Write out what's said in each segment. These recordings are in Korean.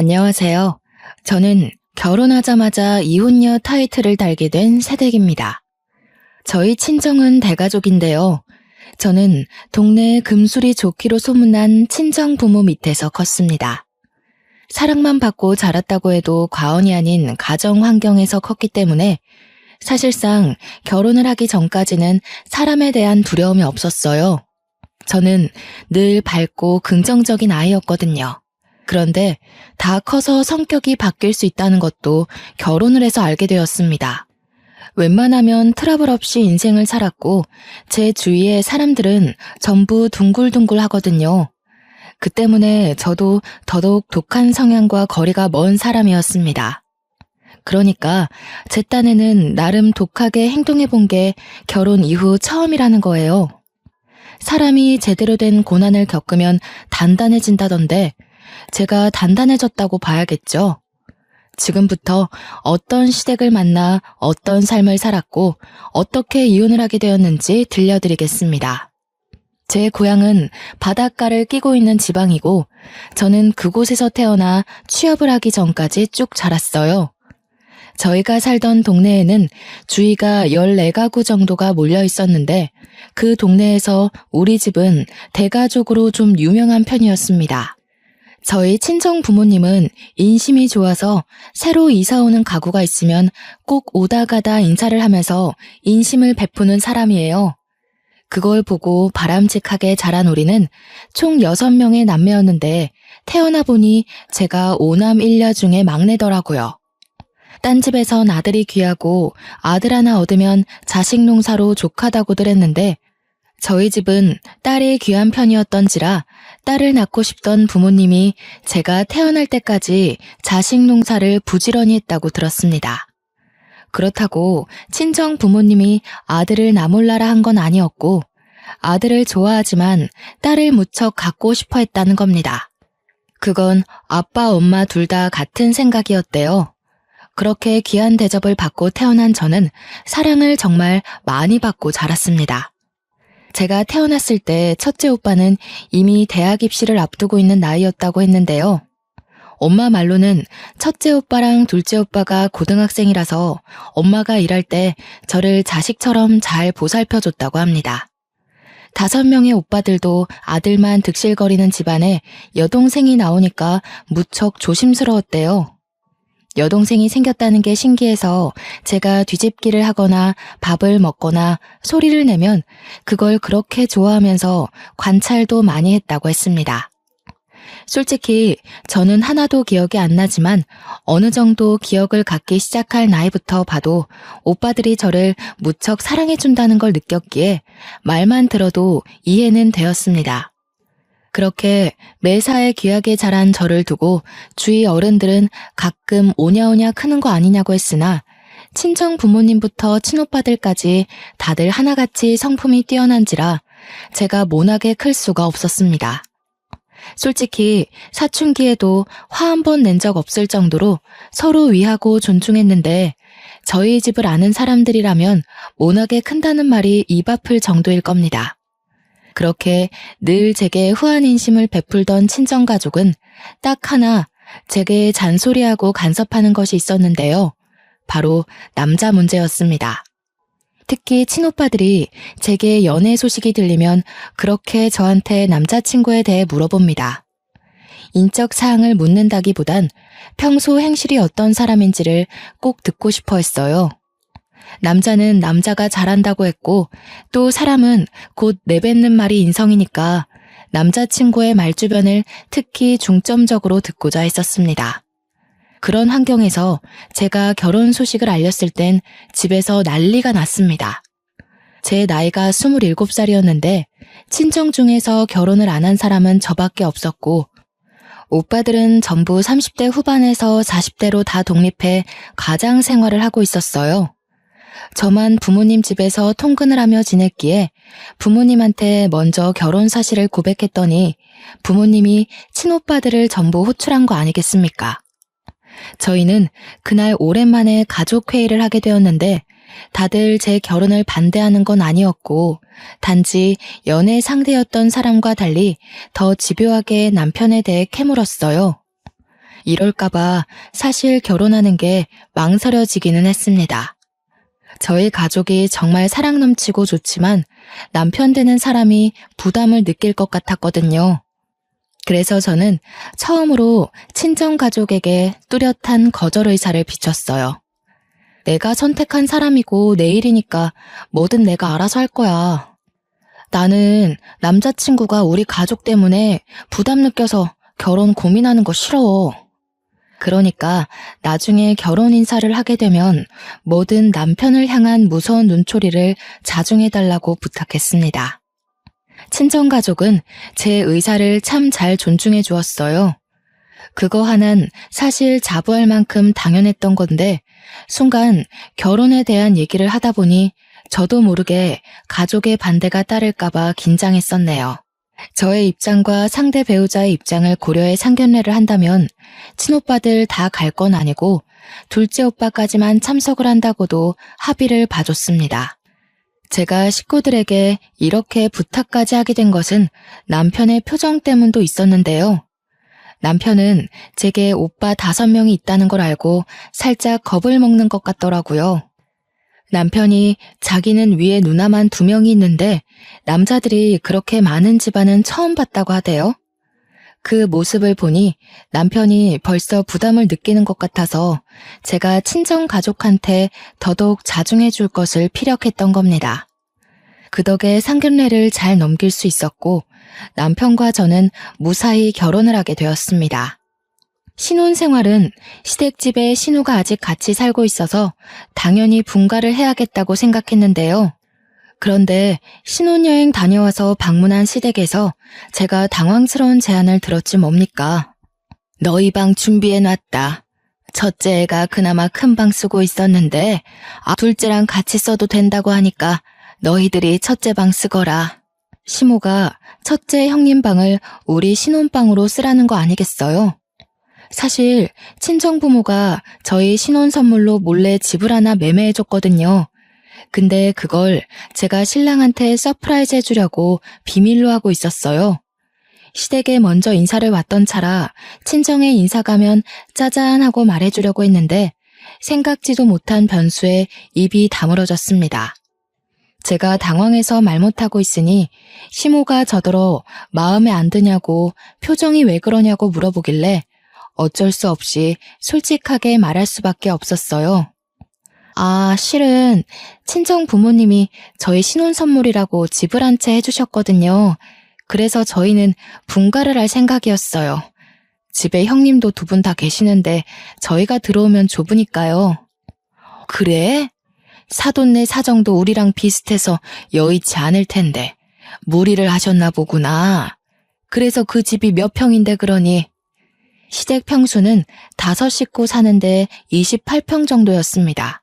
안녕하세요. 저는 결혼하자마자 이혼녀 타이틀을 달게 된 새댁입니다. 저희 친정은 대가족인데요. 저는 동네에 금술이 좋기로 소문난 친정 부모 밑에서 컸습니다. 사랑만 받고 자랐다고 해도 과언이 아닌 가정 환경에서 컸기 때문에 사실상 결혼을 하기 전까지는 사람에 대한 두려움이 없었어요. 저는 늘 밝고 긍정적인 아이였거든요. 그런데 다 커서 성격이 바뀔 수 있다는 것도 결혼을 해서 알게 되었습니다. 웬만하면 트러블 없이 인생을 살았고 제 주위의 사람들은 전부 둥글둥글 하거든요. 그 때문에 저도 더더욱 독한 성향과 거리가 먼 사람이었습니다. 그러니까 제 딴에는 나름 독하게 행동해 본 게 결혼 이후 처음이라는 거예요. 사람이 제대로 된 고난을 겪으면 단단해진다던데 제가 단단해졌다고 봐야겠죠. 지금부터 어떤 시댁을 만나 어떤 삶을 살았고 어떻게 이혼을 하게 되었는지 들려드리겠습니다. 제 고향은 바닷가를 끼고 있는 지방이고 저는 그곳에서 태어나 취업을 하기 전까지 쭉 자랐어요. 저희가 살던 동네에는 주위가 14가구 정도가 몰려 있었는데 그 동네에서 우리 집은 대가족으로 좀 유명한 편이었습니다. 저희 친정 부모님은 인심이 좋아서 새로 이사 오는 가구가 있으면 꼭 오다 가다 인사를 하면서 인심을 베푸는 사람이에요. 그걸 보고 바람직하게 자란 우리는 총 6명의 남매였는데 태어나 보니 제가 5남 1녀 중에 막내더라고요. 딴 집에선 아들이 귀하고 아들 하나 얻으면 자식 농사로 족하다고들 했는데 저희 집은 딸이 귀한 편이었던지라 딸을 낳고 싶던 부모님이 제가 태어날 때까지 자식 농사를 부지런히 했다고 들었습니다. 그렇다고 친정 부모님이 아들을 나 몰라라 한 건 아니었고 아들을 좋아하지만 딸을 무척 갖고 싶어 했다는 겁니다. 그건 아빠 엄마 둘 다 같은 생각이었대요. 그렇게 귀한 대접을 받고 태어난 저는 사랑을 정말 많이 받고 자랐습니다. 제가 태어났을 때 첫째 오빠는 이미 대학 입시를 앞두고 있는 나이였다고 했는데요. 엄마 말로는 첫째 오빠랑 둘째 오빠가 고등학생이라서 엄마가 일할 때 저를 자식처럼 잘 보살펴줬다고 합니다. 5명의 오빠들도 아들만 득실거리는 집안에 여동생이 나오니까 무척 조심스러웠대요. 여동생이 생겼다는 게 신기해서 제가 뒤집기를 하거나 밥을 먹거나 소리를 내면 그걸 그렇게 좋아하면서 관찰도 많이 했다고 했습니다. 솔직히 저는 하나도 기억이 안 나지만 어느 정도 기억을 갖기 시작할 나이부터 봐도 오빠들이 저를 무척 사랑해준다는 걸 느꼈기에 말만 들어도 이해는 되었습니다. 그렇게 매사에 귀하게 자란 저를 두고 주위 어른들은 가끔 오냐오냐 크는 거 아니냐고 했으나 친정 부모님부터 친오빠들까지 다들 하나같이 성품이 뛰어난지라 제가 모나게 클 수가 없었습니다. 솔직히 사춘기에도 화 한 번 낸 적 없을 정도로 서로 위하고 존중했는데 저희 집을 아는 사람들이라면 모나게 큰다는 말이 입 아플 정도일 겁니다. 그렇게 늘 제게 후한 인심을 베풀던 친정가족은 딱 하나 제게 잔소리하고 간섭하는 것이 있었는데요. 바로 남자 문제였습니다. 특히 친오빠들이 제게 연애 소식이 들리면 그렇게 저한테 남자친구에 대해 물어봅니다. 인적 사항을 묻는다기보단 평소 행실이 어떤 사람인지를 꼭 듣고 싶어 했어요. 남자는 남자가 잘한다고 했고 또 사람은 곧 내뱉는 말이 인성이니까 남자친구의 말주변을 특히 중점적으로 듣고자 했었습니다. 그런 환경에서 제가 결혼 소식을 알렸을 땐 집에서 난리가 났습니다. 제 나이가 27살이었는데 친정 중에서 결혼을 안 한 사람은 저밖에 없었고 오빠들은 전부 30대 후반에서 40대로 다 독립해 가장 생활을 하고 있었어요. 저만 부모님 집에서 통근을 하며 지냈기에 부모님한테 먼저 결혼 사실을 고백했더니 부모님이 친오빠들을 전부 호출한 거 아니겠습니까? 저희는 그날 오랜만에 가족회의를 하게 되었는데 다들 제 결혼을 반대하는 건 아니었고 단지 연애 상대였던 사람과 달리 더 집요하게 남편에 대해 캐물었어요. 이럴까봐 사실 결혼하는 게 망설여지기는 했습니다. 저희 가족이 정말 사랑 넘치고 좋지만 남편 되는 사람이 부담을 느낄 것 같았거든요. 그래서 저는 처음으로 친정 가족에게 뚜렷한 거절 의사를 비췄어요. 내가 선택한 사람이고 내 일이니까 뭐든 내가 알아서 할 거야. 나는 남자친구가 우리 가족 때문에 부담 느껴서 결혼 고민하는 거 싫어. 그러니까 나중에 결혼 인사를 하게 되면 뭐든 남편을 향한 무서운 눈초리를 자중해달라고 부탁했습니다. 친정가족은 제 의사를 참 잘 존중해 주었어요. 그거 하나는 사실 자부할 만큼 당연했던 건데 순간 결혼에 대한 얘기를 하다 보니 저도 모르게 가족의 반대가 따를까봐 긴장했었네요. 저의 입장과 상대 배우자의 입장을 고려해 상견례를 한다면 친오빠들 다 갈 건 아니고 둘째 오빠까지만 참석을 한다고도 합의를 봐줬습니다. 제가 식구들에게 이렇게 부탁까지 하게 된 것은 남편의 표정 때문도 있었는데요. 남편은 제게 오빠 5명이 있다는 걸 알고 살짝 겁을 먹는 것 같더라고요. 남편이 자기는 위에 누나만 2명이 있는데 남자들이 그렇게 많은 집안은 처음 봤다고 하대요. 그 모습을 보니 남편이 벌써 부담을 느끼는 것 같아서 제가 친정 가족한테 더더욱 자중해 줄 것을 피력했던 겁니다. 그 덕에 상견례를 잘 넘길 수 있었고 남편과 저는 무사히 결혼을 하게 되었습니다. 신혼생활은 시댁집에 신우가 아직 같이 살고 있어서 당연히 분가를 해야겠다고 생각했는데요. 그런데 신혼여행 다녀와서 방문한 시댁에서 제가 당황스러운 제안을 들었지 뭡니까? 너희 방 준비해놨다. 첫째 애가 그나마 큰 방 쓰고 있었는데 둘째랑 같이 써도 된다고 하니까 너희들이 첫째 방 쓰거라. 시모가 첫째 형님 방을 우리 신혼방으로 쓰라는 거 아니겠어요? 사실 친정부모가 저희 신혼 선물로 몰래 집을 하나 매매해줬거든요. 근데 그걸 제가 신랑한테 서프라이즈 해주려고 비밀로 하고 있었어요. 시댁에 먼저 인사를 왔던 차라 친정에 인사 가면 짜잔 하고 말해주려고 했는데 생각지도 못한 변수에 입이 다물어졌습니다. 제가 당황해서 말 못하고 있으니 시모가 저더러 마음에 안 드냐고 표정이 왜 그러냐고 물어보길래 어쩔 수 없이 솔직하게 말할 수밖에 없었어요. 실은 친정 부모님이 저희 신혼 선물이라고 집을 한 채 해주셨거든요. 그래서 저희는 분가를 할 생각이었어요. 집에 형님도 2분 다 계시는데 저희가 들어오면 좁으니까요. 그래? 사돈네 사정도 우리랑 비슷해서 여의치 않을 텐데 무리를 하셨나 보구나. 그래서 그 집이 몇 평인데 그러니? 시댁 평수는 5식구 사는데 28평 정도였습니다.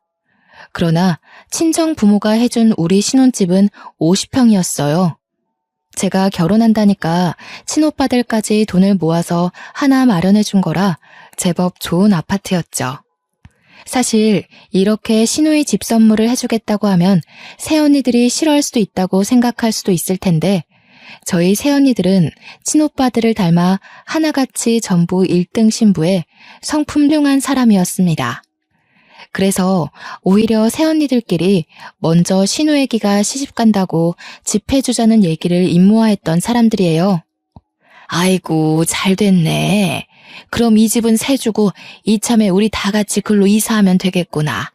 그러나 친정 부모가 해준 우리 신혼집은 50평이었어요. 제가 결혼한다니까 친오빠들까지 돈을 모아서 하나 마련해 준 거라 제법 좋은 아파트였죠. 사실 이렇게 시누이 집 선물을 해주겠다고 하면 새언니들이 싫어할 수도 있다고 생각할 수도 있을 텐데 저희 새언니들은 친오빠들을 닮아 하나같이 전부 1등 신부에 성품흉한 사람이었습니다. 그래서 오히려 새언니들끼리 먼저 시누애기가 시집간다고 집 해주자는 얘기를 임무화했던 사람들이에요. 아이고 잘 됐네. 그럼 이 집은 새 주고 이참에 우리 다 같이 글로 이사하면 되겠구나.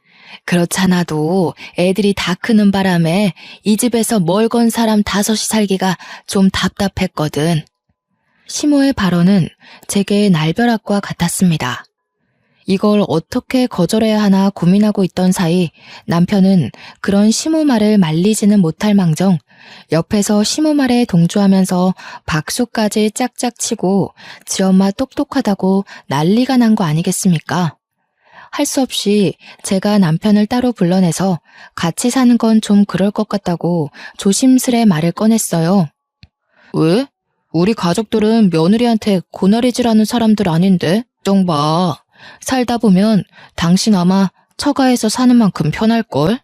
그렇잖아도 애들이 다 크는 바람에 이 집에서 멀건 사람 5이 살기가 좀 답답했거든. 시모의 발언은 제게 날벼락과 같았습니다. 이걸 어떻게 거절해야 하나 고민하고 있던 사이 남편은 그런 시모 말을 말리지는 못할 망정 옆에서 시모 말에 동조하면서 박수까지 짝짝 치고 지 엄마 똑똑하다고 난리가 난 거 아니겠습니까? 할 수 없이 제가 남편을 따로 불러내서 같이 사는 건 좀 그럴 것 같다고 조심스레 말을 꺼냈어요. 왜? 우리 가족들은 며느리한테 고나리질하는 사람들 아닌데? 좀 봐. 살다 보면 당신 아마 처가에서 사는 만큼 편할걸?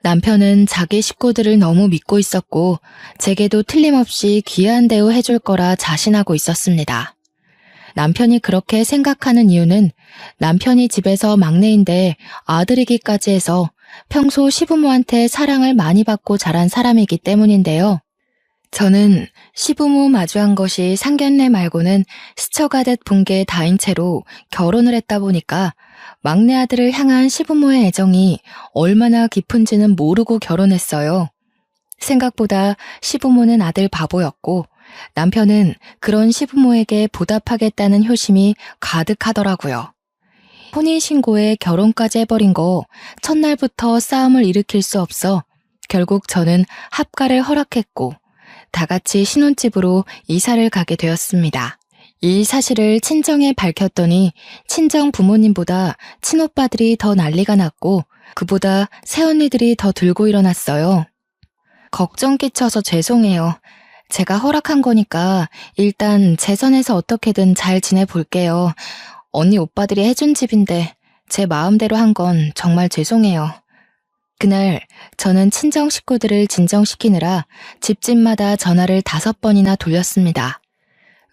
남편은 자기 식구들을 너무 믿고 있었고 제게도 틀림없이 귀한 대우 해줄 거라 자신하고 있었습니다. 남편이 그렇게 생각하는 이유는 남편이 집에서 막내인데 아들이기까지 해서 평소 시부모한테 사랑을 많이 받고 자란 사람이기 때문인데요. 저는 시부모 마주한 것이 상견례 말고는 스쳐가듯 본 게 다인 채로 결혼을 했다 보니까 막내 아들을 향한 시부모의 애정이 얼마나 깊은지는 모르고 결혼했어요. 생각보다 시부모는 아들 바보였고 남편은 그런 시부모에게 보답하겠다는 효심이 가득하더라고요. 혼인신고에 결혼까지 해버린 거 첫날부터 싸움을 일으킬 수 없어 결국 저는 합가를 허락했고 다 같이 신혼집으로 이사를 가게 되었습니다. 이 사실을 친정에 밝혔더니 친정 부모님보다 친오빠들이 더 난리가 났고 그보다 새언니들이 더 들고 일어났어요. 걱정 끼쳐서 죄송해요. 제가 허락한 거니까 일단 제 선에서 어떻게든 잘 지내볼게요. 언니 오빠들이 해준 집인데 제 마음대로 한 건 정말 죄송해요. 그날 저는 친정 식구들을 진정시키느라 집집마다 전화를 5번이나 돌렸습니다.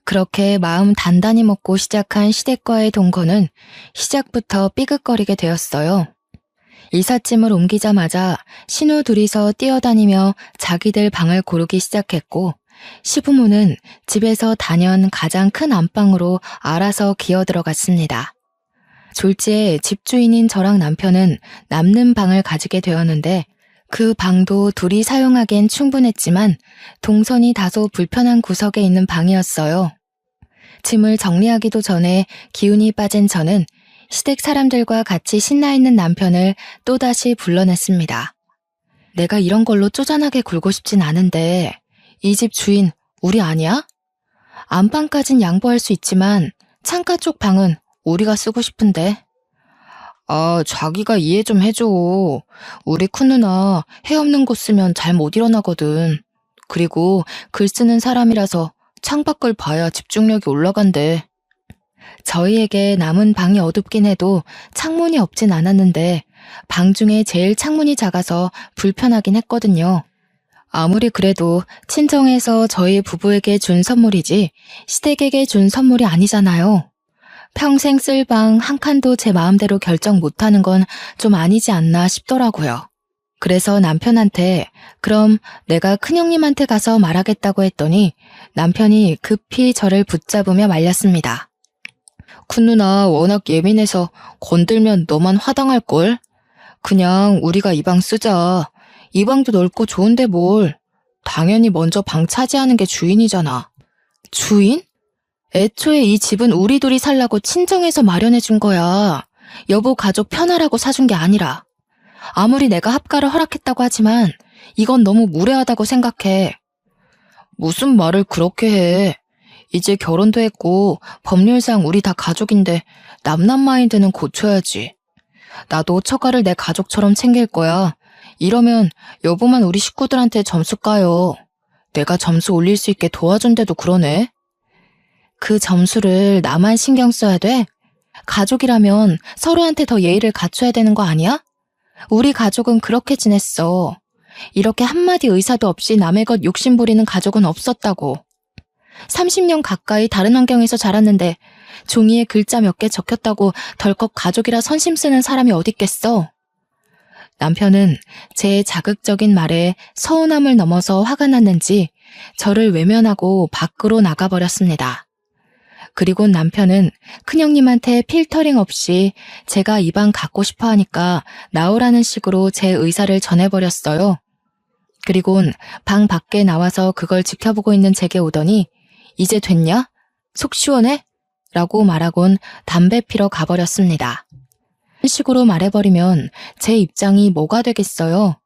그렇게 마음 단단히 먹고 시작한 시댁과의 동거는 시작부터 삐걱거리게 되었어요. 이삿짐을 옮기자마자 신우 둘이서 뛰어다니며 자기들 방을 고르기 시작했고 시부모는 집에서 단연 가장 큰 안방으로 알아서 기어 들어갔습니다. 졸지에 집주인인 저랑 남편은 남는 방을 가지게 되었는데 그 방도 둘이 사용하기엔 충분했지만 동선이 다소 불편한 구석에 있는 방이었어요. 짐을 정리하기도 전에 기운이 빠진 저는 시댁 사람들과 같이 신나 있는 남편을 또다시 불러냈습니다. 내가 이런 걸로 쪼잔하게 굴고 싶진 않은데 이 집 주인 우리 아니야? 안방까진 양보할 수 있지만 창가 쪽 방은 우리가 쓰고 싶은데. 아, 자기가 이해 좀 해줘. 우리 큰 누나 해 없는 곳 쓰면 잘 못 일어나거든. 그리고 글 쓰는 사람이라서 창밖을 봐야 집중력이 올라간대. 저희에게 남은 방이 어둡긴 해도 창문이 없진 않았는데 방 중에 제일 창문이 작아서 불편하긴 했거든요. 아무리 그래도 친정에서 저희 부부에게 준 선물이지 시댁에게 준 선물이 아니잖아요. 평생 쓸 방 한 칸도 제 마음대로 결정 못하는 건 좀 아니지 않나 싶더라고요. 그래서 남편한테 그럼 내가 큰형님한테 가서 말하겠다고 했더니 남편이 급히 저를 붙잡으며 말렸습니다. 큰 누나 워낙 예민해서 건들면 너만 화당할걸? 그냥 우리가 이 방 쓰자. 이 방도 넓고 좋은데 뭘. 당연히 먼저 방 차지하는 게 주인이잖아. 주인? 애초에 이 집은 우리 둘이 살라고 친정에서 마련해 준 거야. 여보 가족 편하라고 사준 게 아니라. 아무리 내가 합가를 허락했다고 하지만 이건 너무 무례하다고 생각해. 무슨 말을 그렇게 해. 이제 결혼도 했고 법률상 우리 다 가족인데 남남 마인드는 고쳐야지. 나도 처가를 내 가족처럼 챙길 거야. 이러면 여보만 우리 식구들한테 점수 까요. 내가 점수 올릴 수 있게 도와준대도 그러네. 그 점수를 나만 신경 써야 돼? 가족이라면 서로한테 더 예의를 갖춰야 되는 거 아니야? 우리 가족은 그렇게 지냈어. 이렇게 한마디 의사도 없이 남의 것 욕심 부리는 가족은 없었다고. 30년 가까이 다른 환경에서 자랐는데 종이에 글자 몇 개 적혔다고 덜컥 가족이라 선심 쓰는 사람이 어딨겠어? 남편은 제 자극적인 말에 서운함을 넘어서 화가 났는지 저를 외면하고 밖으로 나가버렸습니다. 그리고 남편은 큰형님한테 필터링 없이 제가 이 방 갖고 싶어 하니까 나오라는 식으로 제 의사를 전해버렸어요. 그리곤 방 밖에 나와서 그걸 지켜보고 있는 제게 오더니 이제 됐냐? 속 시원해? 라고 말하곤 담배 피러 가버렸습니다. 이런 식으로 말해버리면 제 입장이 뭐가 되겠어요?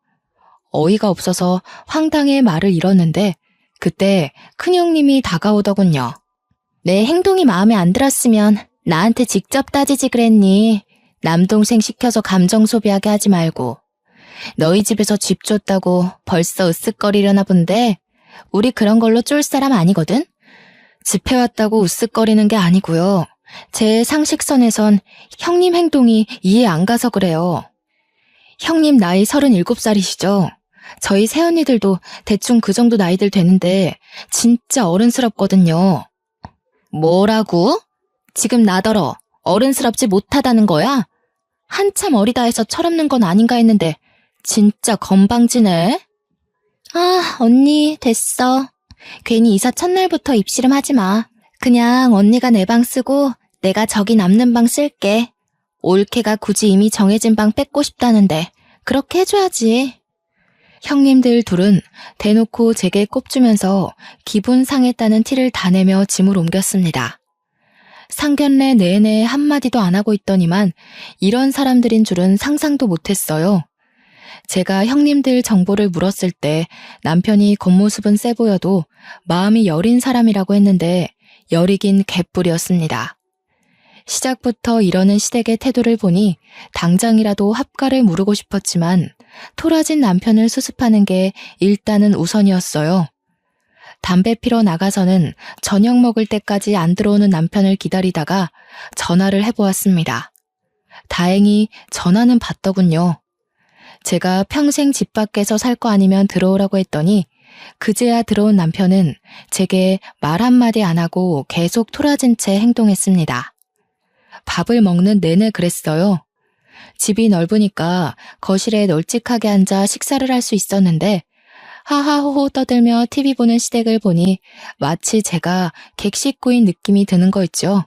어이가 없어서 황당해 말을 잃었는데 그때 큰형님이 다가오더군요. 내 행동이 마음에 안 들었으면 나한테 직접 따지지 그랬니? 남동생 시켜서 감정 소비하게 하지 말고. 너희 집에서 집 줬다고 벌써 으쓱거리려나 본데 우리 그런 걸로 쫄 사람 아니거든? 집 해왔다고 으쓱거리는 게 아니고요. 제 상식선에선 형님 행동이 이해 안 가서 그래요. 형님 나이 37살이시죠? 저희 새언니들도 대충 그 정도 나이들 되는데 진짜 어른스럽거든요. 뭐라고? 지금 나더러 어른스럽지 못하다는 거야? 한참 어리다 해서 철없는 건 아닌가 했는데 진짜 건방지네. 아, 언니 됐어. 괜히 이사 첫날부터 입씨름 하지 마. 그냥 언니가 내 방 쓰고 내가 저기 남는 방 쓸게. 올케가 굳이 이미 정해진 방 뺏고 싶다는데 그렇게 해줘야지. 형님들 둘은 대놓고 제게 꼽주면서 기분 상했다는 티를 다 내며 짐을 옮겼습니다. 상견례 내내 한마디도 안 하고 있더니만 이런 사람들인 줄은 상상도 못했어요. 제가 형님들 정보를 물었을 때 남편이 겉모습은 세 보여도 마음이 여린 사람이라고 했는데 여리긴 개뿔이었습니다. 시작부터 이러는 시댁의 태도를 보니 당장이라도 합가를 무르고 싶었지만 토라진 남편을 수습하는 게 일단은 우선이었어요. 담배 피러 나가서는 저녁 먹을 때까지 안 들어오는 남편을 기다리다가 전화를 해보았습니다. 다행히 전화는 받더군요. 제가 평생 집 밖에서 살 거 아니면 들어오라고 했더니 그제야 들어온 남편은 제게 말 한마디 안 하고 계속 토라진 채 행동했습니다. 밥을 먹는 내내 그랬어요. 집이 넓으니까 거실에 널찍하게 앉아 식사를 할 수 있었는데 하하호호 떠들며 TV 보는 시댁을 보니 마치 제가 객식구인 느낌이 드는 거 있죠.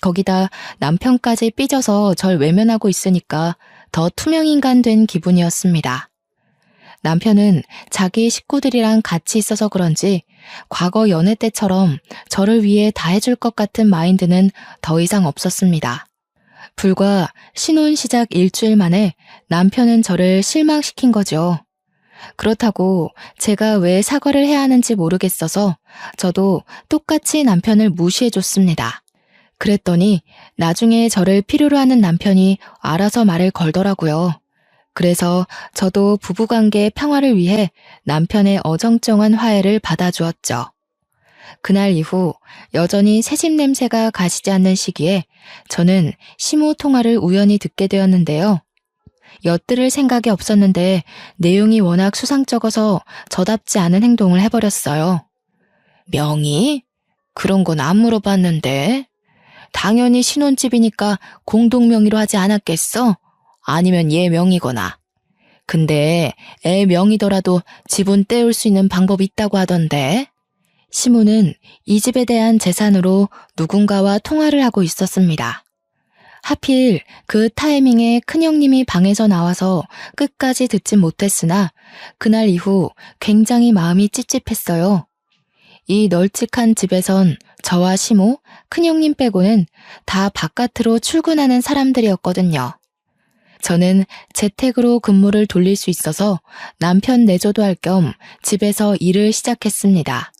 거기다 남편까지 삐져서 절 외면하고 있으니까 더 투명인간 된 기분이었습니다. 남편은 자기 식구들이랑 같이 있어서 그런지 과거 연애 때처럼 저를 위해 다 해줄 것 같은 마인드는 더 이상 없었습니다. 불과 신혼 시작 일주일 만에 남편은 저를 실망시킨 거죠. 그렇다고 제가 왜 사과를 해야 하는지 모르겠어서 저도 똑같이 남편을 무시해줬습니다. 그랬더니 나중에 저를 필요로 하는 남편이 알아서 말을 걸더라고요. 그래서 저도 부부관계 평화를 위해 남편의 어정쩡한 화해를 받아주었죠. 그날 이후 여전히 새집 냄새가 가시지 않는 시기에 저는 시모 통화를 우연히 듣게 되었는데요. 엿들을 생각이 없었는데 내용이 워낙 수상쩍어서 저답지 않은 행동을 해버렸어요. 명의? 그런 건 안 물어봤는데. 당연히 신혼집이니까 공동명의로 하지 않았겠어? 아니면 얘 명의거나. 근데 애 명의더라도 지분 떼울 수 있는 방법이 있다고 하던데. 시모는 이 집에 대한 재산으로 누군가와 통화를 하고 있었습니다. 하필 그 타이밍에 큰형님이 방에서 나와서 끝까지 듣진 못했으나 그날 이후 굉장히 마음이 찝찝했어요. 이 널찍한 집에선 저와 시모, 큰형님 빼고는 다 바깥으로 출근하는 사람들이었거든요. 저는 재택으로 근무를 돌릴 수 있어서 남편 내조도 할 겸 집에서 일을 시작했습니다.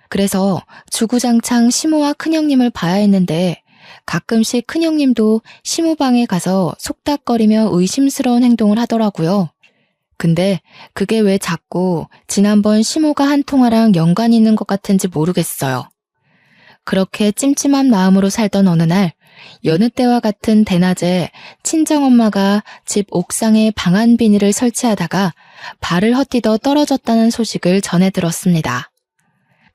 그래서 주구장창 시모와 큰형님을 봐야 했는데 가끔씩 큰형님도 시모 방에 가서 속닥거리며 의심스러운 행동을 하더라고요. 근데 그게 왜 자꾸 지난번 시모가 한 통화랑 연관이 있는 것 같은지 모르겠어요. 그렇게 찜찜한 마음으로 살던 어느 날 여느 때와 같은 대낮에 친정엄마가 집 옥상에 방안 비닐을 설치하다가 발을 헛디뎌 떨어졌다는 소식을 전해 들었습니다.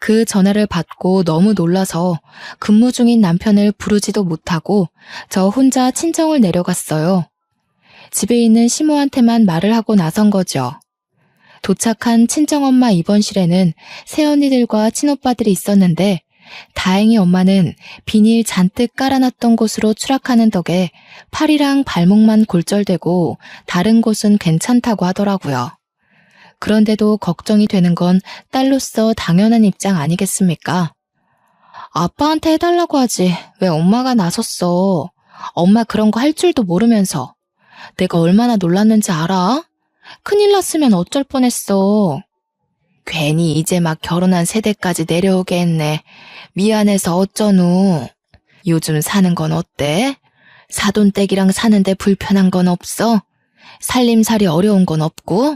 그 전화를 받고 너무 놀라서 근무 중인 남편을 부르지도 못하고 저 혼자 친정을 내려갔어요. 집에 있는 시모한테만 말을 하고 나선 거죠. 도착한 친정엄마 입원실에는 새언니들과 친오빠들이 있었는데 다행히 엄마는 비닐 잔뜩 깔아놨던 곳으로 추락하는 덕에 팔이랑 발목만 골절되고 다른 곳은 괜찮다고 하더라고요. 그런데도 걱정이 되는 건 딸로서 당연한 입장 아니겠습니까? 아빠한테 해달라고 하지 왜 엄마가 나섰어. 엄마 그런 거 할 줄도 모르면서. 내가 얼마나 놀랐는지 알아? 큰일 났으면 어쩔 뻔했어. 괜히 이제 막 결혼한 세대까지 내려오게 했네. 미안해서 어쩌누. 요즘 사는 건 어때? 사돈댁이랑 사는데 불편한 건 없어? 살림살이 어려운 건 없고?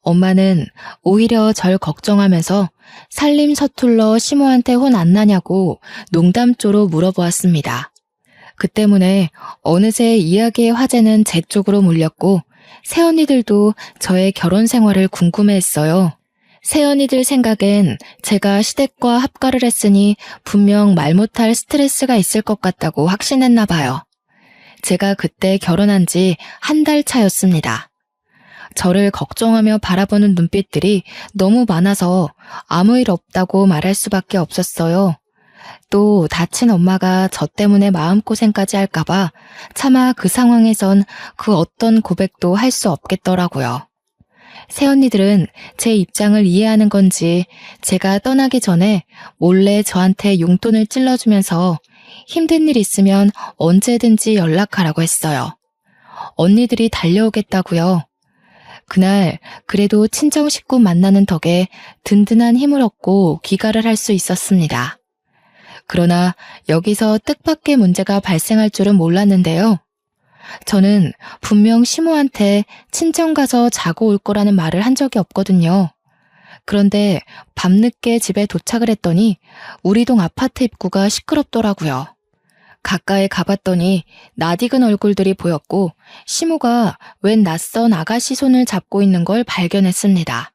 엄마는 오히려 절 걱정하면서 살림 서툴러 시모한테 혼 안 나냐고 농담조로 물어보았습니다. 그 때문에 어느새 이야기의 화제는 제 쪽으로 몰렸고 새언니들도 저의 결혼 생활을 궁금해했어요. 새언니들 생각엔 제가 시댁과 합가를 했으니 분명 말 못할 스트레스가 있을 것 같다고 확신했나 봐요. 제가 그때 결혼한 지 한 달 차였습니다. 저를 걱정하며 바라보는 눈빛들이 너무 많아서 아무 일 없다고 말할 수밖에 없었어요. 또 다친 엄마가 저 때문에 마음고생까지 할까봐 차마 그 상황에선 그 어떤 고백도 할 수 없겠더라고요. 새언니들은 제 입장을 이해하는 건지 제가 떠나기 전에 몰래 저한테 용돈을 찔러주면서 힘든 일 있으면 언제든지 연락하라고 했어요. 언니들이 달려오겠다고요. 그날 그래도 친정 식구 만나는 덕에 든든한 힘을 얻고 귀가를 할 수 있었습니다. 그러나 여기서 뜻밖의 문제가 발생할 줄은 몰랐는데요. 저는 분명 시모한테 친정 가서 자고 올 거라는 말을 한 적이 없거든요. 그런데 밤늦게 집에 도착을 했더니 우리 동 아파트 입구가 시끄럽더라고요. 가까이 가봤더니 낯익은 얼굴들이 보였고 시모가 웬 낯선 아가씨 손을 잡고 있는 걸 발견했습니다.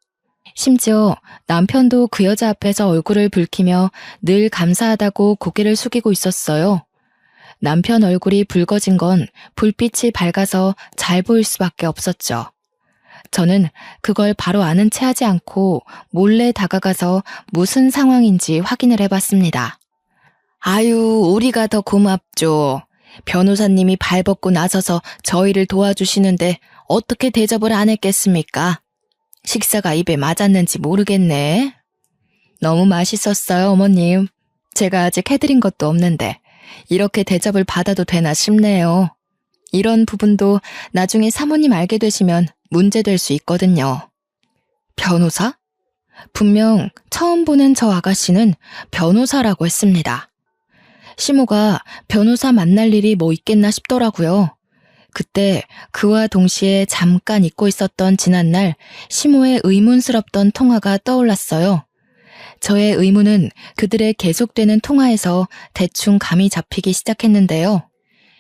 심지어 남편도 그 여자 앞에서 얼굴을 붉히며 늘 감사하다고 고개를 숙이고 있었어요. 남편 얼굴이 붉어진 건 불빛이 밝아서 잘 보일 수밖에 없었죠. 저는 그걸 바로 아는 체 하지 않고 몰래 다가가서 무슨 상황인지 확인을 해봤습니다. 아유, 우리가 더 고맙죠. 변호사님이 발벗고 나서서 저희를 도와주시는데 어떻게 대접을 안 했겠습니까? 식사가 입에 맞았는지 모르겠네. 너무 맛있었어요, 어머님. 제가 아직 해드린 것도 없는데 이렇게 대접을 받아도 되나 싶네요. 이런 부분도 나중에 사모님 알게 되시면 문제될 수 있거든요. 변호사? 분명 처음 보는 저 아가씨는 변호사라고 했습니다. 시모가 변호사 만날 일이 뭐 있겠나 싶더라고요. 그때 그와 동시에 잠깐 잊고 있었던 지난날 시모의 의문스럽던 통화가 떠올랐어요. 저의 의문은 그들의 계속되는 통화에서 대충 감이 잡히기 시작했는데요.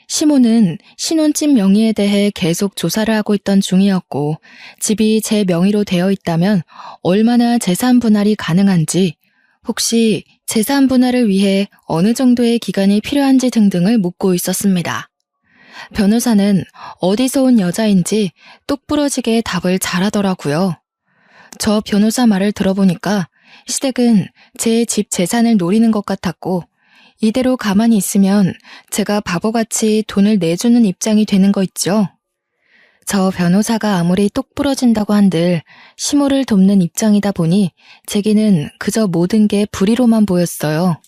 시모는 신혼집 명의에 대해 계속 조사를 하고 있던 중이었고 집이 제 명의로 되어 있다면 얼마나 재산 분할이 가능한지, 혹시 재산 분할을 위해 어느 정도의 기간이 필요한지 등등을 묻고 있었습니다. 변호사는 어디서 온 여자인지 똑부러지게 답을 잘하더라고요. 저 변호사 말을 들어보니까 시댁은 제 집 재산을 노리는 것 같았고 이대로 가만히 있으면 제가 바보같이 돈을 내주는 입장이 되는 거 있죠. 저 변호사가 아무리 똑부러진다고 한들 시모를 돕는 입장이다 보니 제게는 그저 모든 게 불의로만 보였어요.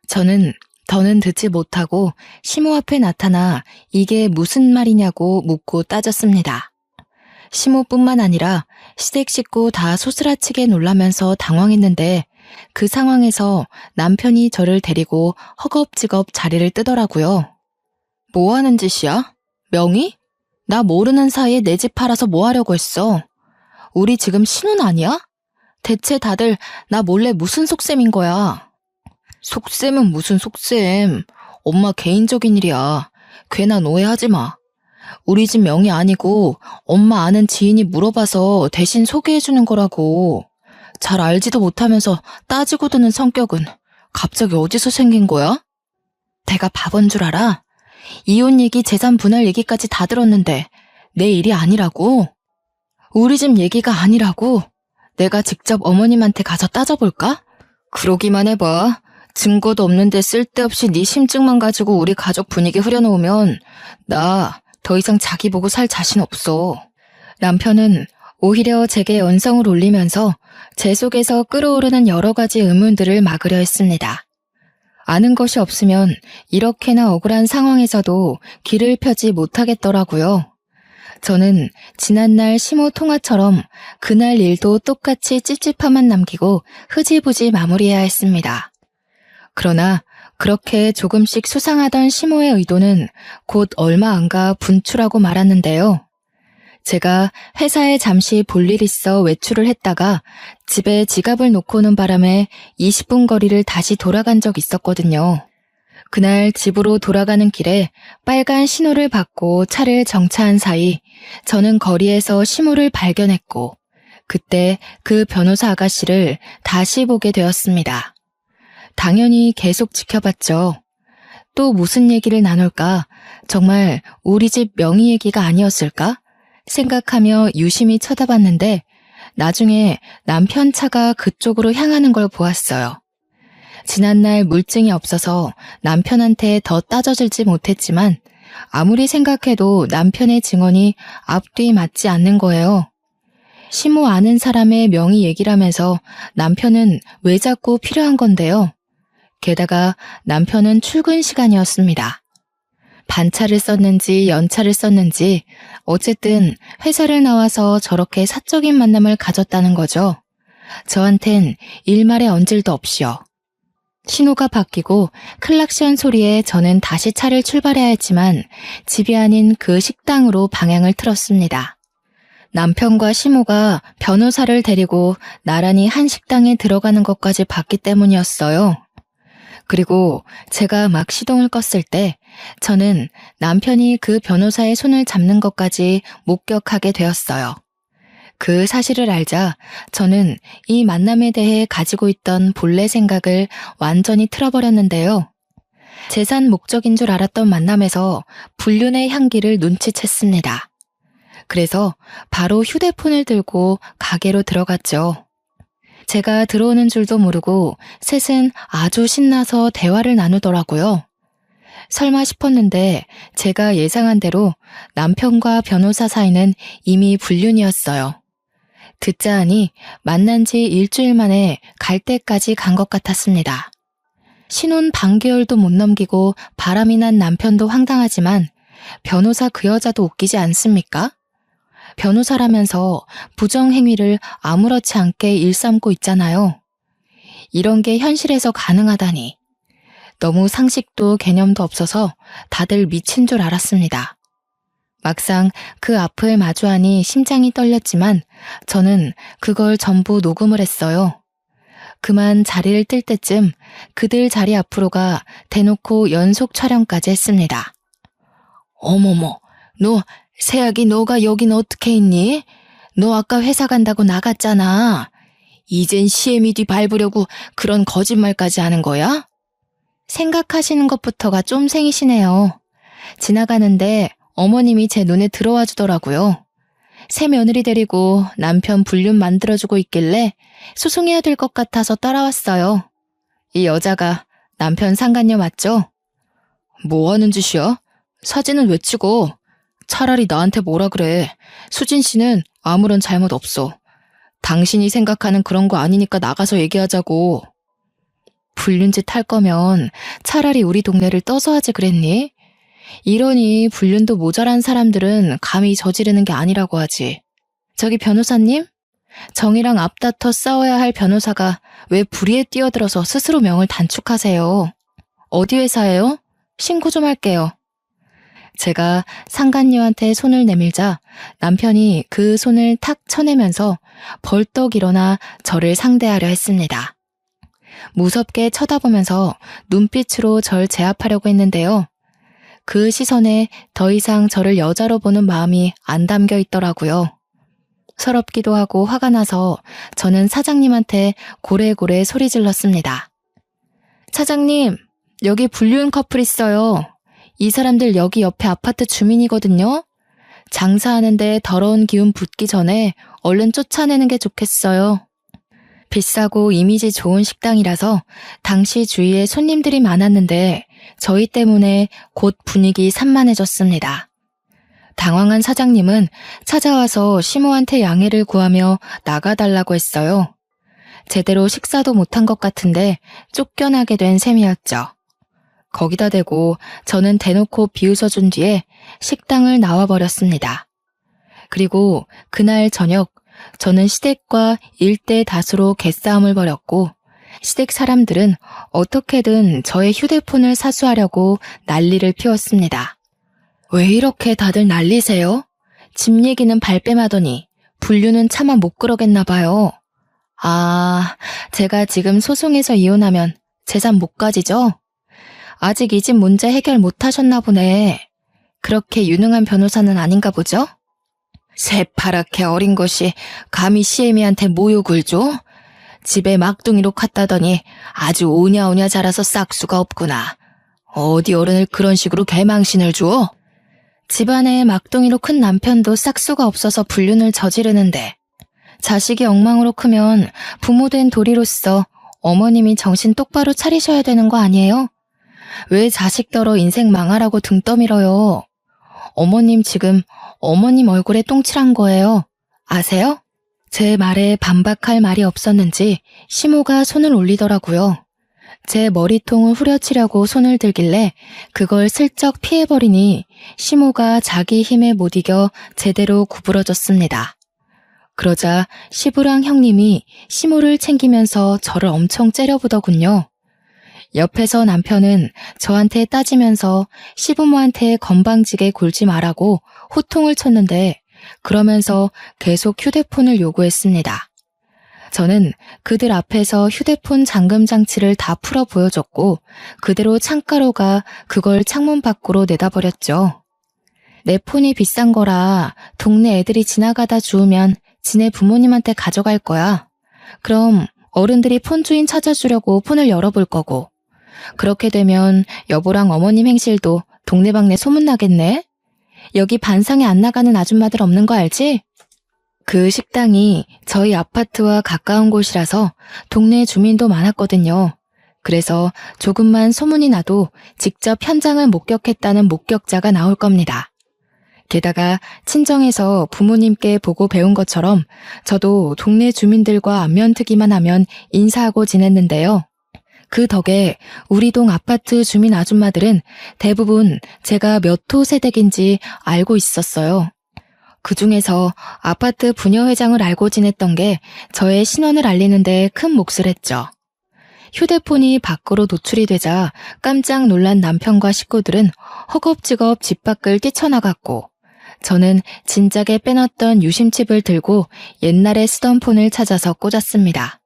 저는 더는 듣지 못하고 시모 앞에 나타나 이게 무슨 말이냐고 묻고 따졌습니다. 시모뿐만 아니라 시댁 식구 다 소스라치게 놀라면서 당황했는데 그 상황에서 남편이 저를 데리고 허겁지겁 자리를 뜨더라고요. 뭐 하는 짓이야? 명의? 나 모르는 사이에 내 집 팔아서 뭐 하려고 했어? 우리 지금 신혼 아니야? 대체 다들 나 몰래 무슨 속셈인 거야? 속셈은 무슨 속셈. 엄마 개인적인 일이야. 괜한 오해하지 마. 우리 집 명의 아니고 엄마 아는 지인이 물어봐서 대신 소개해주는 거라고. 잘 알지도 못하면서 따지고 드는 성격은 갑자기 어디서 생긴 거야? 내가 바본 줄 알아? 이혼 얘기, 재산 분할 얘기까지 다 들었는데 내 일이 아니라고? 우리 집 얘기가 아니라고? 내가 직접 어머님한테 가서 따져볼까? 그러기만 해봐. 증거도 없는데 쓸데없이 네 심증만 가지고 우리 가족 분위기 흐려놓으면 나 더 이상 자기 보고 살 자신 없어. 남편은 오히려 제게 언성을 올리면서 제 속에서 끓어오르는 여러 가지 의문들을 막으려 했습니다. 아는 것이 없으면 이렇게나 억울한 상황에서도 길을 펴지 못하겠더라고요. 저는 지난날 시모 통화처럼 그날 일도 똑같이 찝찝함만 남기고 흐지부지 마무리해야 했습니다. 그러나 그렇게 조금씩 수상하던 시모의 의도는 곧 얼마 안가 분출하고 말았는데요. 제가 회사에 잠시 볼 일 있어 외출을 했다가 집에 지갑을 놓고 오는 바람에 20분 거리를 다시 돌아간 적 있었거든요. 그날 집으로 돌아가는 길에 빨간 신호를 받고 차를 정차한 사이 저는 거리에서 시모를 발견했고 그때 그 변호사 아가씨를 다시 보게 되었습니다. 당연히 계속 지켜봤죠. 또 무슨 얘기를 나눌까? 정말 우리 집 명의 얘기가 아니었을까? 생각하며 유심히 쳐다봤는데 나중에 남편 차가 그쪽으로 향하는 걸 보았어요. 지난날 물증이 없어서 남편한테 더 따져들지 못했지만 아무리 생각해도 남편의 증언이 앞뒤 맞지 않는 거예요. 시모 아는 사람의 명의 얘기라면서 남편은 왜 자꾸 필요한 건데요. 게다가 남편은 출근 시간이었습니다. 반차를 썼는지 연차를 썼는지 어쨌든 회사를 나와서 저렇게 사적인 만남을 가졌다는 거죠. 저한텐 일말의 언질도 없이요. 신호가 바뀌고 클락션 소리에 저는 다시 차를 출발해야 했지만 집이 아닌 그 식당으로 방향을 틀었습니다. 남편과 시모가 변호사를 데리고 나란히 한 식당에 들어가는 것까지 봤기 때문이었어요. 그리고 제가 막 시동을 껐을 때 저는 남편이 그 변호사의 손을 잡는 것까지 목격하게 되었어요. 그 사실을 알자 저는 이 만남에 대해 가지고 있던 본래 생각을 완전히 틀어버렸는데요. 재산 목적인 줄 알았던 만남에서 불륜의 향기를 눈치챘습니다. 그래서 바로 휴대폰을 들고 가게로 들어갔죠. 제가 들어오는 줄도 모르고 셋은 아주 신나서 대화를 나누더라고요. 설마 싶었는데 제가 예상한 대로 남편과 변호사 사이는 이미 불륜이었어요. 듣자 하니 만난 지 일주일 만에 갈 때까지 간 것 같았습니다. 신혼 반개월도 못 넘기고 바람이 난 남편도 황당하지만 변호사 그 여자도 웃기지 않습니까? 변호사라면서 부정행위를 아무렇지 않게 일삼고 있잖아요. 이런 게 현실에서 가능하다니. 너무 상식도 개념도 없어서 다들 미친 줄 알았습니다. 막상 그 앞을 마주하니 심장이 떨렸지만 저는 그걸 전부 녹음을 했어요. 그만 자리를 뜰 때쯤 그들 자리 앞으로가 대놓고 연속 촬영까지 했습니다. 어머머, 세약이 너가 여긴 어떻게 있니? 너 아까 회사 간다고 나갔잖아. 이젠 CMED 밟으려고 그런 거짓말까지 하는 거야? 생각하시는 것부터가 좀 생이시네요. 지나가는데 어머님이 제 눈에 들어와 주더라고요. 새 며느리 데리고 남편 불륜 만들어주고 있길래 소송해야 될 것 같아서 따라왔어요. 이 여자가 남편 상간녀 맞죠? 뭐 하는 짓이야? 사진은 왜 찍어? 차라리 나한테 뭐라 그래. 수진 씨는 아무런 잘못 없어. 당신이 생각하는 그런 거 아니니까 나가서 얘기하자고. 불륜짓 할 거면 차라리 우리 동네를 떠서 하지 그랬니? 이러니 불륜도 모자란 사람들은 감히 저지르는 게 아니라고 하지. 저기 변호사님? 정의랑 앞다퉈 싸워야 할 변호사가 왜 불의에 뛰어들어서 스스로 명을 단축하세요? 어디 회사예요? 신고 좀 할게요. 제가 상간녀한테 손을 내밀자 남편이 그 손을 탁 쳐내면서 벌떡 일어나 저를 상대하려 했습니다. 무섭게 쳐다보면서 눈빛으로 절 제압하려고 했는데요. 그 시선에 더 이상 저를 여자로 보는 마음이 안 담겨 있더라고요. 서럽기도 하고 화가 나서 저는 사장님한테 고래고래 소리 질렀습니다. 사장님, 여기 불륜 커플 있어요. 이 사람들 여기 옆에 아파트 주민이거든요. 장사하는데 더러운 기운 붙기 전에 얼른 쫓아내는 게 좋겠어요. 비싸고 이미지 좋은 식당이라서 당시 주위에 손님들이 많았는데 저희 때문에 곧 분위기 산만해졌습니다. 당황한 사장님은 찾아와서 시모한테 양해를 구하며 나가달라고 했어요. 제대로 식사도 못한 것 같은데 쫓겨나게 된 셈이었죠. 거기다 대고 저는 대놓고 비웃어준 뒤에 식당을 나와버렸습니다. 그리고 그날 저녁 저는 시댁과 일대 다수로 개싸움을 벌였고 시댁 사람들은 어떻게든 저의 휴대폰을 사수하려고 난리를 피웠습니다. 왜 이렇게 다들 난리세요? 집 얘기는 발뺌하더니 불륜은 차마 못 그러겠나 봐요. 아, 제가 지금 소송해서 이혼하면 재산 못 가지죠? 아직 이 집 문제 해결 못 하셨나 보네. 그렇게 유능한 변호사는 아닌가 보죠? 새파랗게 어린 것이 감히 시애미한테 모욕을 줘? 집에 막둥이로 갔다더니 아주 오냐오냐 자라서 싹수가 없구나. 어디 어른을 그런 식으로 개망신을 줘? 집안에 막둥이로 큰 남편도 싹수가 없어서 불륜을 저지르는데 자식이 엉망으로 크면 부모된 도리로서 어머님이 정신 똑바로 차리셔야 되는 거 아니에요? 왜 자식더러 인생 망하라고 등 떠밀어요? 어머님 지금 어머님 얼굴에 똥칠한 거예요. 아세요? 제 말에 반박할 말이 없었는지 시모가 손을 올리더라고요. 제 머리통을 후려치려고 손을 들길래 그걸 슬쩍 피해버리니 시모가 자기 힘에 못 이겨 제대로 구부러졌습니다. 그러자 시부랑 형님이 시모를 챙기면서 저를 엄청 째려보더군요. 옆에서 남편은 저한테 따지면서 시부모한테 건방지게 굴지 말라고 호통을 쳤는데 그러면서 계속 휴대폰을 요구했습니다. 저는 그들 앞에서 휴대폰 잠금 장치를 다 풀어 보여줬고 그대로 창가로 가 그걸 창문 밖으로 내다버렸죠. 내 폰이 비싼 거라 동네 애들이 지나가다 주우면 지네 부모님한테 가져갈 거야. 그럼 어른들이 폰 주인 찾아주려고 폰을 열어볼 거고 그렇게 되면 여보랑 어머님 행실도 동네방네 소문나겠네? 여기 반상에 안 나가는 아줌마들 없는 거 알지? 그 식당이 저희 아파트와 가까운 곳이라서 동네 주민도 많았거든요. 그래서 조금만 소문이 나도 직접 현장을 목격했다는 목격자가 나올 겁니다. 게다가 친정에서 부모님께 보고 배운 것처럼 저도 동네 주민들과 안면트기만 하면 인사하고 지냈는데요. 그 덕에 우리 동 아파트 주민 아줌마들은 대부분 제가 몇 호 세댁인지 알고 있었어요. 그 중에서 아파트 부녀회장을 알고 지냈던 게 저의 신원을 알리는데 큰 몫을 했죠. 휴대폰이 밖으로 노출이 되자 깜짝 놀란 남편과 식구들은 허겁지겁 집 밖을 뛰쳐나갔고 저는 진작에 빼놨던 유심칩을 들고 옛날에 쓰던 폰을 찾아서 꽂았습니다.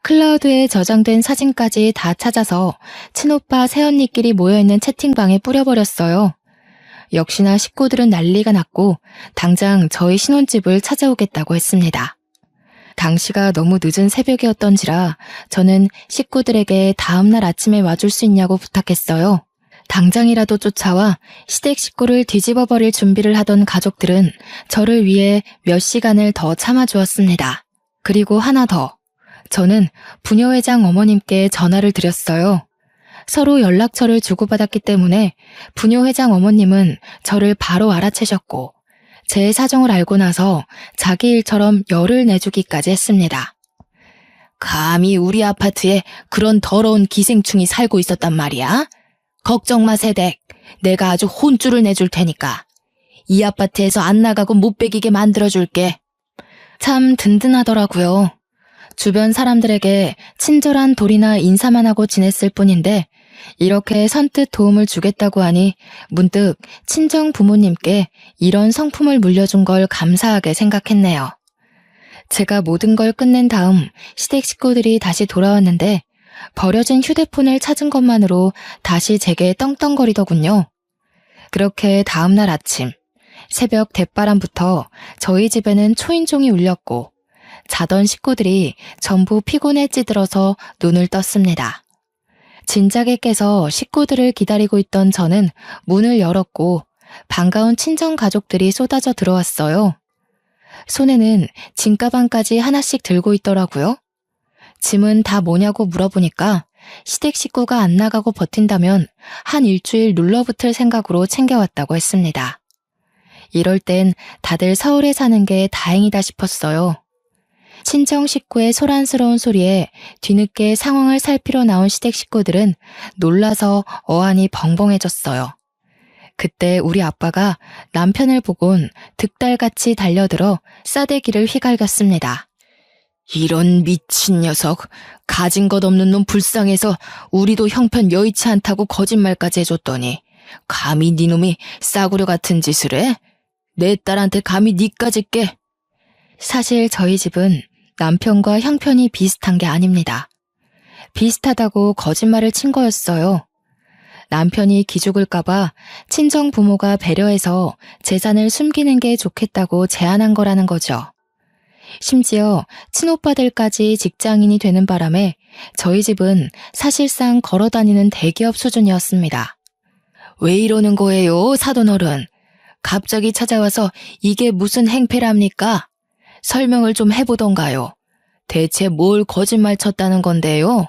클라우드에 저장된 사진까지 다 찾아서 친오빠 새언니끼리 모여있는 채팅방에 뿌려버렸어요. 역시나 식구들은 난리가 났고 당장 저희 신혼집을 찾아오겠다고 했습니다. 당시가 너무 늦은 새벽이었던지라 저는 식구들에게 다음날 아침에 와줄 수 있냐고 부탁했어요. 당장이라도 쫓아와 시댁 식구를 뒤집어버릴 준비를 하던 가족들은 저를 위해 몇 시간을 더 참아주었습니다. 그리고 하나 더. 저는 부녀회장 어머님께 전화를 드렸어요. 서로 연락처를 주고받았기 때문에 부녀회장 어머님은 저를 바로 알아채셨고 제 사정을 알고 나서 자기 일처럼 열을 내주기까지 했습니다. 감히 우리 아파트에 그런 더러운 기생충이 살고 있었단 말이야? 걱정 마 세댁, 내가 아주 혼쭐을 내줄 테니까. 이 아파트에서 안 나가고 못 베기게 만들어줄게. 참 든든하더라고요. 주변 사람들에게 친절한 도리나 인사만 하고 지냈을 뿐인데 이렇게 선뜻 도움을 주겠다고 하니 문득 친정 부모님께 이런 성품을 물려준 걸 감사하게 생각했네요. 제가 모든 걸 끝낸 다음 시댁 식구들이 다시 돌아왔는데 버려진 휴대폰을 찾은 것만으로 다시 제게 떵떵거리더군요. 그렇게 다음날 아침 새벽 대바람부터 저희 집에는 초인종이 울렸고 자던 식구들이 전부 피곤에 찌들어서 눈을 떴습니다. 진작에 깨서 식구들을 기다리고 있던 저는 문을 열었고 반가운 친정 가족들이 쏟아져 들어왔어요. 손에는 짐가방까지 하나씩 들고 있더라고요. 짐은 다 뭐냐고 물어보니까 시댁 식구가 안 나가고 버틴다면 한 일주일 눌러붙을 생각으로 챙겨왔다고 했습니다. 이럴 땐 다들 서울에 사는 게 다행이다 싶었어요. 친정 식구의 소란스러운 소리에 뒤늦게 상황을 살피러 나온 시댁 식구들은 놀라서 어안이 벙벙해졌어요. 그때 우리 아빠가 남편을 보곤 득달같이 달려들어 싸대기를 휘갈겼습니다. 이런 미친 녀석, 가진 것 없는 놈 불쌍해서 우리도 형편 여의치 않다고 거짓말까지 해줬더니 감히 네 놈이 싸구려 같은 짓을 해? 내 딸한테 감히 니까지 깨? 사실 저희 집은 남편과 형편이 비슷한 게 아닙니다. 비슷하다고 거짓말을 친 거였어요. 남편이 기죽을까봐 친정 부모가 배려해서 재산을 숨기는 게 좋겠다고 제안한 거라는 거죠. 심지어 친오빠들까지 직장인이 되는 바람에 저희 집은 사실상 걸어다니는 대기업 수준이었습니다. 왜 이러는 거예요, 사돈어른? 갑자기 찾아와서 이게 무슨 행패랍니까? 설명을 좀 해보던가요. 대체 뭘 거짓말 쳤다는 건데요?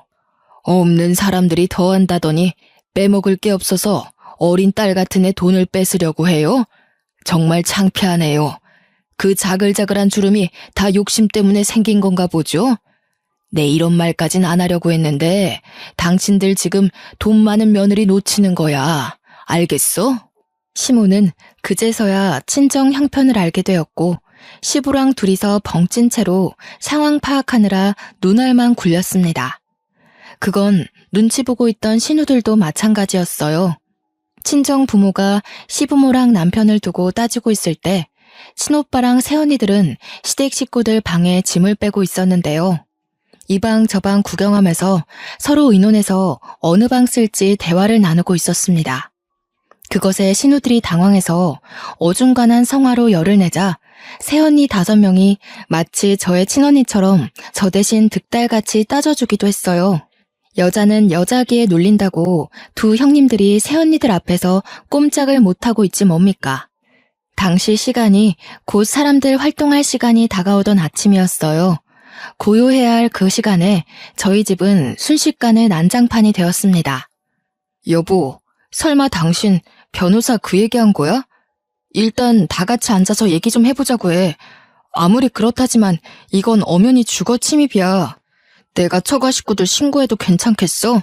없는 사람들이 더한다더니 빼먹을 게 없어서 어린 딸 같은 애 돈을 뺏으려고 해요? 정말 창피하네요. 그 자글자글한 주름이 다 욕심 때문에 생긴 건가 보죠? 네, 이런 말까진 안 하려고 했는데 당신들 지금 돈 많은 며느리 놓치는 거야. 알겠어? 시모는 그제서야 친정 형편을 알게 되었고 시부랑 둘이서 벙찐 채로 상황 파악하느라 눈알만 굴렸습니다. 그건 눈치 보고 있던 신우들도 마찬가지였어요. 친정 부모가 시부모랑 남편을 두고 따지고 있을 때 친오빠랑 새언니들은 시댁 식구들 방에 짐을 빼고 있었는데요. 이 방 저 방 구경하면서 서로 의논해서 어느 방 쓸지 대화를 나누고 있었습니다. 그것에 신우들이 당황해서 어중간한 성화로 열을 내자 새언니 5명이 마치 저의 친언니처럼 저 대신 득달같이 따져주기도 했어요. 여자는 여자기에 눌린다고 두 형님들이 새언니들 앞에서 꼼짝을 못하고 있지 뭡니까. 당시 시간이 곧 사람들 활동할 시간이 다가오던 아침이었어요. 고요해야 할 그 시간에 저희 집은 순식간에 난장판이 되었습니다. 여보, 설마 당신 변호사 그 얘기한 거야? 일단 다 같이 앉아서 얘기 좀 해보자고 해. 아무리 그렇다지만 이건 엄연히 주거 침입이야. 내가 처가 식구들 신고해도 괜찮겠어?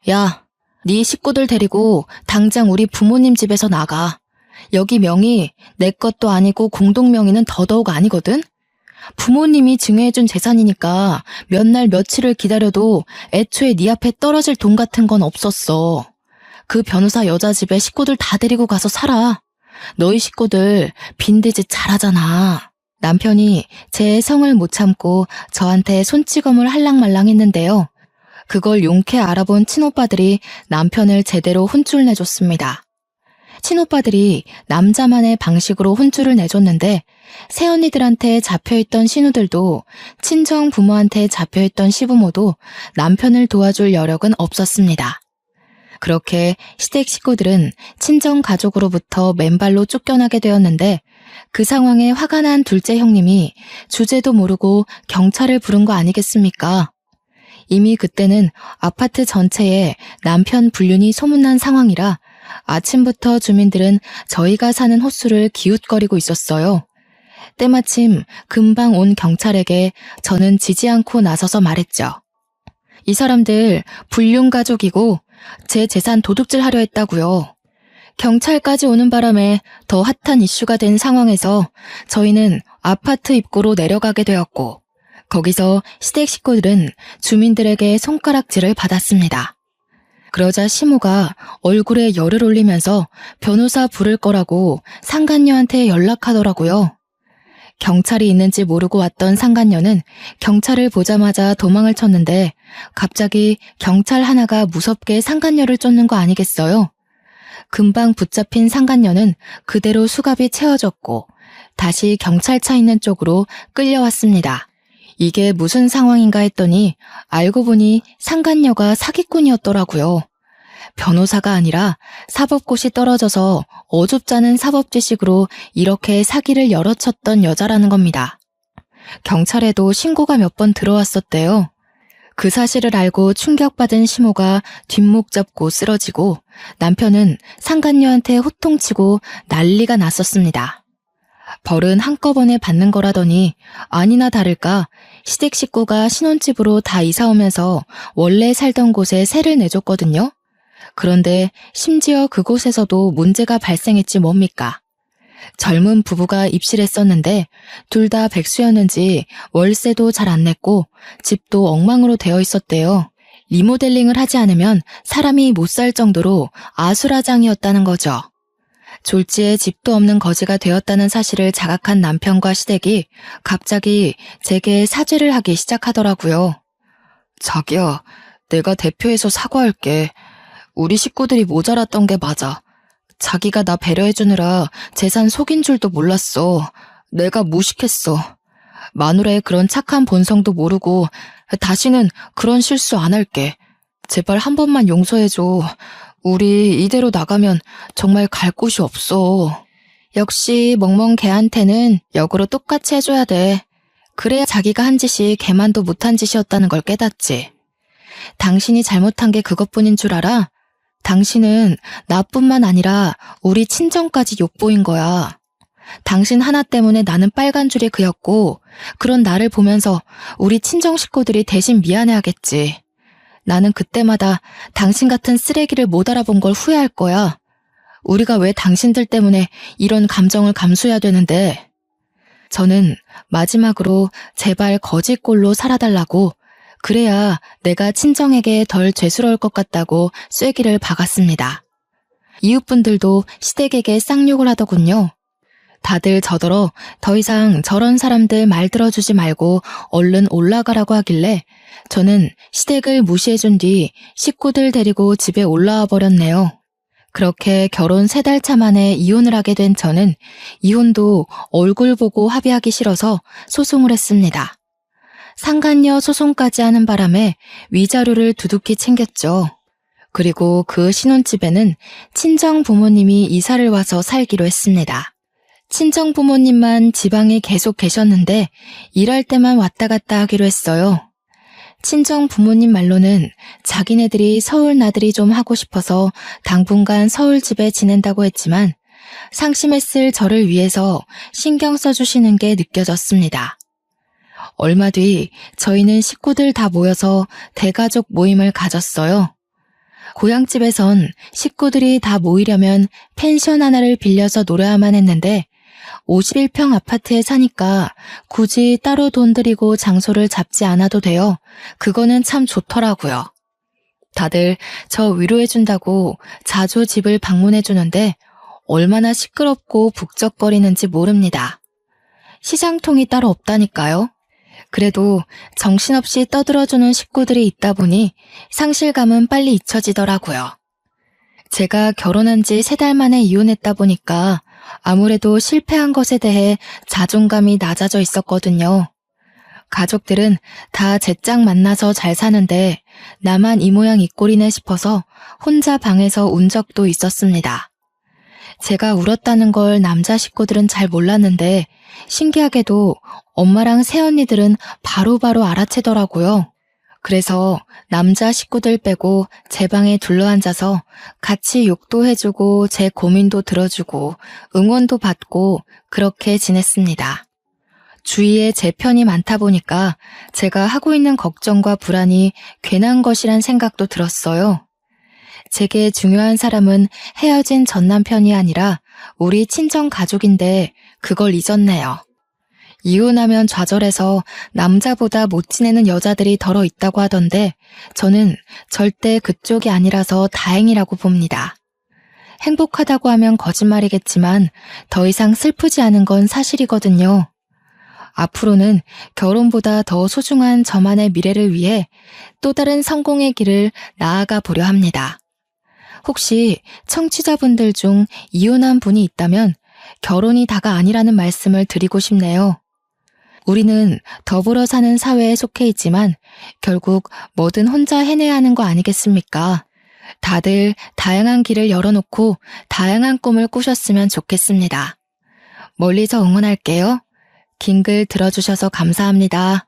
야, 네 식구들 데리고 당장 우리 부모님 집에서 나가. 여기 명의 내 것도 아니고 공동명의는 더더욱 아니거든? 부모님이 증여해준 재산이니까 몇 날 며칠을 기다려도 애초에 네 앞에 떨어질 돈 같은 건 없었어. 그 변호사 여자 집에 식구들 다 데리고 가서 살아. 너희 식구들 빈대짓 잘하잖아. 남편이 제 성을 못 참고 저한테 손찌검을 할랑말랑 했는데요. 그걸 용케 알아본 친오빠들이 남편을 제대로 혼쭐 내줬습니다. 친오빠들이 남자만의 방식으로 혼쭐을 내줬는데 새언니들한테 잡혀있던 신우들도 친정 부모한테 잡혀있던 시부모도 남편을 도와줄 여력은 없었습니다. 그렇게 시댁 식구들은 친정 가족으로부터 맨발로 쫓겨나게 되었는데 그 상황에 화가 난 둘째 형님이 주제도 모르고 경찰을 부른 거 아니겠습니까? 이미 그때는 아파트 전체에 남편 불륜이 소문난 상황이라 아침부터 주민들은 저희가 사는 호수를 기웃거리고 있었어요. 때마침 금방 온 경찰에게 저는 지지 않고 나서서 말했죠. 이 사람들 불륜 가족이고 제 재산 도둑질 하려 했다고요. 경찰까지 오는 바람에 더 핫한 이슈가 된 상황에서 저희는 아파트 입구로 내려가게 되었고 거기서 시댁 식구들은 주민들에게 손가락질을 받았습니다. 그러자 시모가 얼굴에 열을 올리면서 변호사 부를 거라고 상간녀한테 연락하더라고요. 경찰이 있는지 모르고 왔던 상간녀는 경찰을 보자마자 도망을 쳤는데 갑자기 경찰 하나가 무섭게 상간녀를 쫓는 거 아니겠어요? 금방 붙잡힌 상간녀는 그대로 수갑이 채워졌고 다시 경찰차 있는 쪽으로 끌려왔습니다. 이게 무슨 상황인가 했더니 알고 보니 상간녀가 사기꾼이었더라고요. 변호사가 아니라 사법고시 떨어져서 어줍잖은 사법지식으로 이렇게 사기를 여러 쳤던 여자라는 겁니다. 경찰에도 신고가 몇 번 들어왔었대요. 그 사실을 알고 충격받은 시모가 뒷목 잡고 쓰러지고 남편은 상간녀한테 호통치고 난리가 났었습니다. 벌은 한꺼번에 받는 거라더니 아니나 다를까 시댁 식구가 신혼집으로 다 이사 오면서 원래 살던 곳에 세를 내줬거든요. 그런데 심지어 그곳에서도 문제가 발생했지 뭡니까? 젊은 부부가 입실했었는데 둘 다 백수였는지 월세도 잘 안 냈고 집도 엉망으로 되어 있었대요. 리모델링을 하지 않으면 사람이 못 살 정도로 아수라장이었다는 거죠. 졸지에 집도 없는 거지가 되었다는 사실을 자각한 남편과 시댁이 갑자기 제게 사죄를 하기 시작하더라고요. 자기야, 내가 대표해서 사과할게. 우리 식구들이 모자랐던 게 맞아. 자기가 나 배려해주느라 재산 속인 줄도 몰랐어. 내가 무식했어. 마누라의 그런 착한 본성도 모르고 다시는 그런 실수 안 할게. 제발 한 번만 용서해줘. 우리 이대로 나가면 정말 갈 곳이 없어. 역시 멍멍 개한테는 역으로 똑같이 해줘야 돼. 그래야 자기가 한 짓이 개만도 못한 짓이었다는 걸 깨닫지. 당신이 잘못한 게 그것뿐인 줄 알아? 당신은 나뿐만 아니라 우리 친정까지 욕보인 거야. 당신 하나 때문에 나는 빨간 줄이 그였고 그런 나를 보면서 우리 친정 식구들이 대신 미안해하겠지. 나는 그때마다 당신 같은 쓰레기를 못 알아본 걸 후회할 거야. 우리가 왜 당신들 때문에 이런 감정을 감수해야 되는데. 저는 마지막으로 제발 거짓골로 살아달라고, 그래야 내가 친정에게 덜 죄스러울 것 같다고 쐐기를 박았습니다. 이웃분들도 시댁에게 쌍욕을 하더군요. 다들 저더러 더 이상 저런 사람들 말 들어주지 말고 얼른 올라가라고 하길래 저는 시댁을 무시해준 뒤 식구들 데리고 집에 올라와 버렸네요. 그렇게 결혼 3달 차 만에 이혼을 하게 된 저는 이혼도 얼굴 보고 합의하기 싫어서 소송을 했습니다. 상간녀 소송까지 하는 바람에 위자료를 두둑히 챙겼죠. 그리고 그 신혼집에는 친정 부모님이 이사를 와서 살기로 했습니다. 친정 부모님만 지방에 계속 계셨는데 일할 때만 왔다 갔다 하기로 했어요. 친정 부모님 말로는 자기네들이 서울 나들이 좀 하고 싶어서 당분간 서울집에 지낸다고 했지만 상심했을 저를 위해서 신경 써주시는 게 느껴졌습니다. 얼마 뒤 저희는 식구들 다 모여서 대가족 모임을 가졌어요. 고향집에선 식구들이 다 모이려면 펜션 하나를 빌려서 놀아야만 했는데 51평 아파트에 사니까 굳이 따로 돈 들이고 장소를 잡지 않아도 돼요. 그거는 참 좋더라고요. 다들 저 위로해준다고 자주 집을 방문해주는데 얼마나 시끄럽고 북적거리는지 모릅니다. 시장통이 따로 없다니까요. 그래도 정신없이 떠들어주는 식구들이 있다 보니 상실감은 빨리 잊혀지더라고요. 제가 결혼한 지 3달 만에 이혼했다 보니까 아무래도 실패한 것에 대해 자존감이 낮아져 있었거든요. 가족들은 다 제 짝 만나서 잘 사는데 나만 이 모양 이 꼴이네 싶어서 혼자 방에서 운 적도 있었습니다. 제가 울었다는 걸 남자 식구들은 잘 몰랐는데 신기하게도 엄마랑 새언니들은 바로바로 알아채더라고요. 그래서 남자 식구들 빼고 제 방에 둘러앉아서 같이 욕도 해주고 제 고민도 들어주고 응원도 받고 그렇게 지냈습니다. 주위에 제 편이 많다 보니까 제가 하고 있는 걱정과 불안이 괜한 것이란 생각도 들었어요. 제게 중요한 사람은 헤어진 전 남편이 아니라 우리 친정 가족인데 그걸 잊었네요. 이혼하면 좌절해서 남자보다 못 지내는 여자들이 덜어 있다고 하던데 저는 절대 그쪽이 아니라서 다행이라고 봅니다. 행복하다고 하면 거짓말이겠지만 더 이상 슬프지 않은 건 사실이거든요. 앞으로는 결혼보다 더 소중한 저만의 미래를 위해 또 다른 성공의 길을 나아가 보려 합니다. 혹시 청취자분들 중 이혼한 분이 있다면 결혼이 다가 아니라는 말씀을 드리고 싶네요. 우리는 더불어 사는 사회에 속해 있지만 결국 뭐든 혼자 해내야 하는 거 아니겠습니까? 다들 다양한 길을 열어놓고 다양한 꿈을 꾸셨으면 좋겠습니다. 멀리서 응원할게요. 긴 글 들어주셔서 감사합니다.